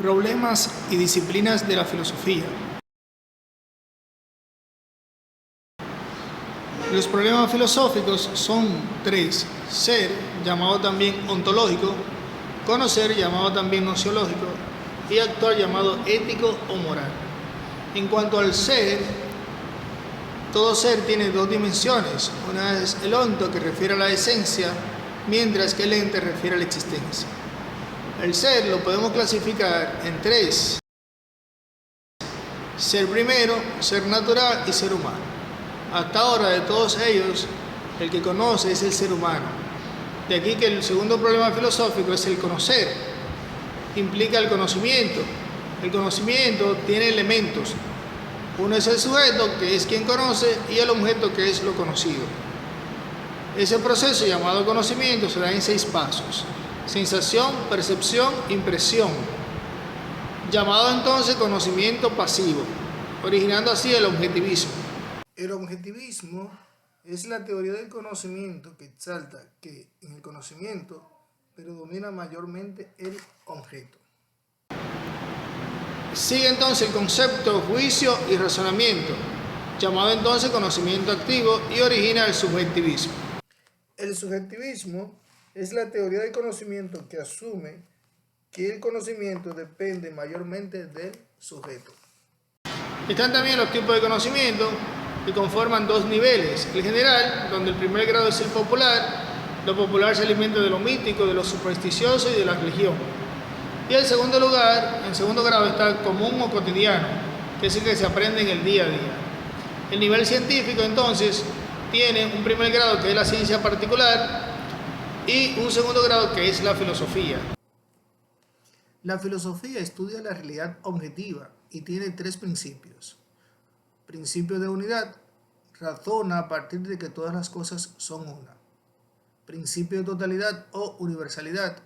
Problemas y disciplinas de la filosofía. Los problemas filosóficos son tres: ser, llamado también ontológico; conocer, llamado también nociológico; y actuar, llamado ético o moral. En cuanto al ser, todo ser tiene dos dimensiones. Una es el onto, que refiere a la esencia, mientras que el ente refiere a la existencia. El ser lo podemos clasificar en tres: ser primero, ser natural y ser humano. Hasta ahora, de todos ellos, el que conoce es el ser humano. De aquí que el segundo problema filosófico es el conocer. Implica el conocimiento. El conocimiento tiene elementos. Uno es el sujeto, que es quien conoce, y el objeto, que es lo conocido. Ese proceso llamado conocimiento se da en 6 pasos: sensación, percepción, impresión, llamado entonces conocimiento pasivo, originando así el objetivismo. El objetivismo es la teoría del conocimiento que exalta que en el conocimiento predomina mayormente el objeto. Sigue entonces el concepto juicio y razonamiento, llamado entonces conocimiento activo, y origina el subjetivismo. El subjetivismo es la teoría del conocimiento que asume que el conocimiento depende mayormente del sujeto. Están también los tipos de conocimiento, que conforman 2 niveles: el general, donde el primer grado es el popular. Lo popular se alimenta de lo mítico, de lo supersticioso y de la religión. Y en segundo grado está el común o cotidiano, que es el que se aprende en el día a día. El nivel científico entonces tiene un primer grado, que es la ciencia particular, y un segundo grado, que es la filosofía. La filosofía estudia la realidad objetiva y tiene 3 principios. Principio de unidad: razona a partir de que todas las cosas son una. Principio de totalidad o universalidad: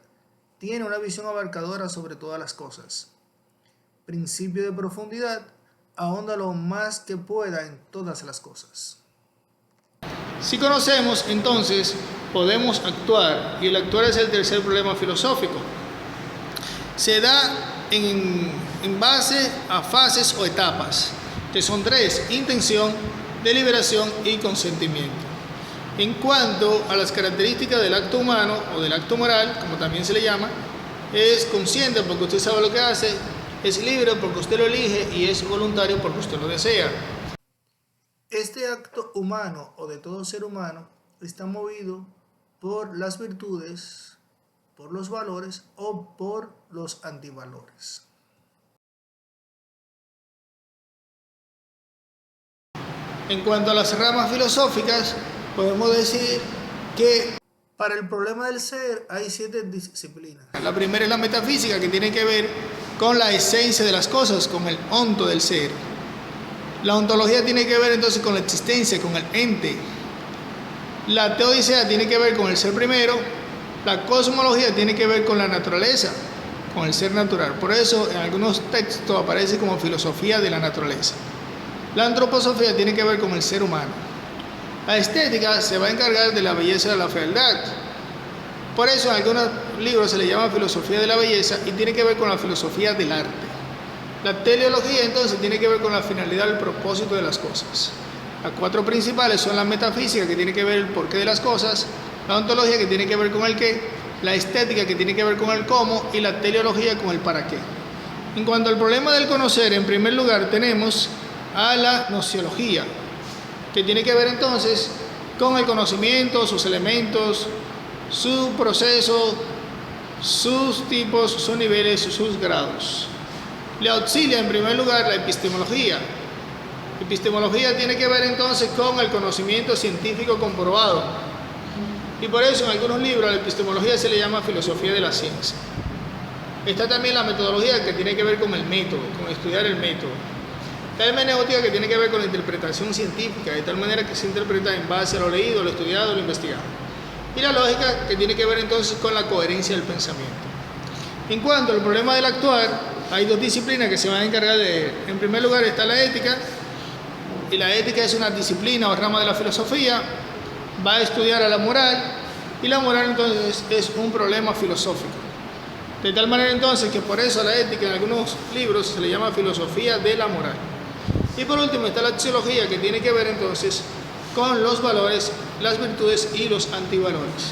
tiene una visión abarcadora sobre todas las cosas. Principio de profundidad: ahonda lo más que pueda en todas las cosas. Si conocemos, entonces podemos actuar, y el actuar es el tercer problema filosófico. Se da en base a fases o etapas, que son 3: intención, deliberación y consentimiento. En cuanto a las características del acto humano o del acto moral, como también se le llama, es consciente porque usted sabe lo que hace, es libre porque usted lo elige, y es voluntario porque usted lo desea. Este acto humano o de todo ser humano está movido por las virtudes, por los valores o por los antivalores. En cuanto a las ramas filosóficas, podemos decir que para el problema del ser hay 7 disciplinas. La primera es la metafísica, que tiene que ver con la esencia de las cosas, con el onto del ser. La ontología tiene que ver entonces con la existencia, con el ente. La teodicea tiene que ver con el ser primero. La cosmología tiene que ver con la naturaleza, con el ser natural. Por eso en algunos textos aparece como filosofía de la naturaleza. La antroposofía tiene que ver con el ser humano. La estética se va a encargar de la belleza y de la fealdad. Por eso en algunos libros se le llama filosofía de la belleza, y tiene que ver con la filosofía del arte. La teleología entonces tiene que ver con la finalidad, el propósito de las cosas. Las 4 principales son la metafísica, que tiene que ver el porqué de las cosas; la ontología, que tiene que ver con el qué; la estética, que tiene que ver con el cómo; y la teleología, con el para qué. En cuanto al problema del conocer, en primer lugar tenemos a la nociología, que tiene que ver entonces con el conocimiento, sus elementos, su proceso, sus tipos, sus niveles, sus grados. Le auxilia en primer lugar la epistemología. Epistemología tiene que ver entonces con el conocimiento científico comprobado, y por eso en algunos libros a la epistemología se le llama filosofía de la ciencia. Está también la metodología, que tiene que ver con el método, con estudiar el método. La hermenéutica, que tiene que ver con la interpretación científica, de tal manera que se interpreta en base a lo leído, lo estudiado, lo investigado. Y la lógica, que tiene que ver entonces con la coherencia del pensamiento. En cuanto al problema del actuar, hay 2 disciplinas que se van a encargar de él. En primer lugar está la ética, y la ética es una disciplina o rama de la filosofía. Va a estudiar a la moral, y la moral entonces es un problema filosófico. De tal manera entonces que por eso a la ética en algunos libros se le llama filosofía de la moral. Y por último está la axiología, que tiene que ver entonces con los valores, las virtudes y los antivalores.